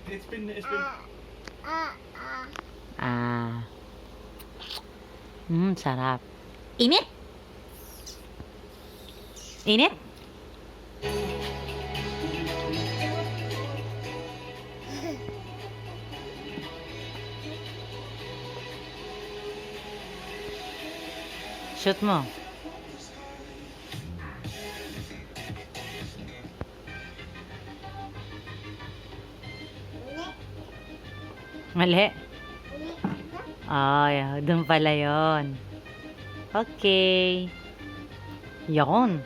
it's been. Ah. Sarap. Init? Init? Shoot mo. Mali. Ay, doon pala yon. Okay. Yon.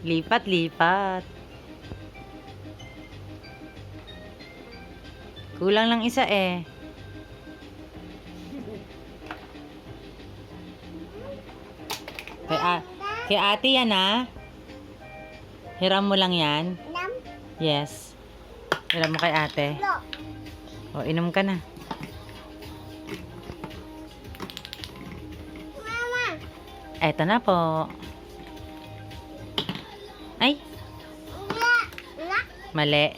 Lipat, lipat. Kulang lang isa eh. Kay ate yan ah. Hiram mo lang yan. Yes. Hiram mo kay ate. O, inom ka na. Eto na po. Ay. Mali.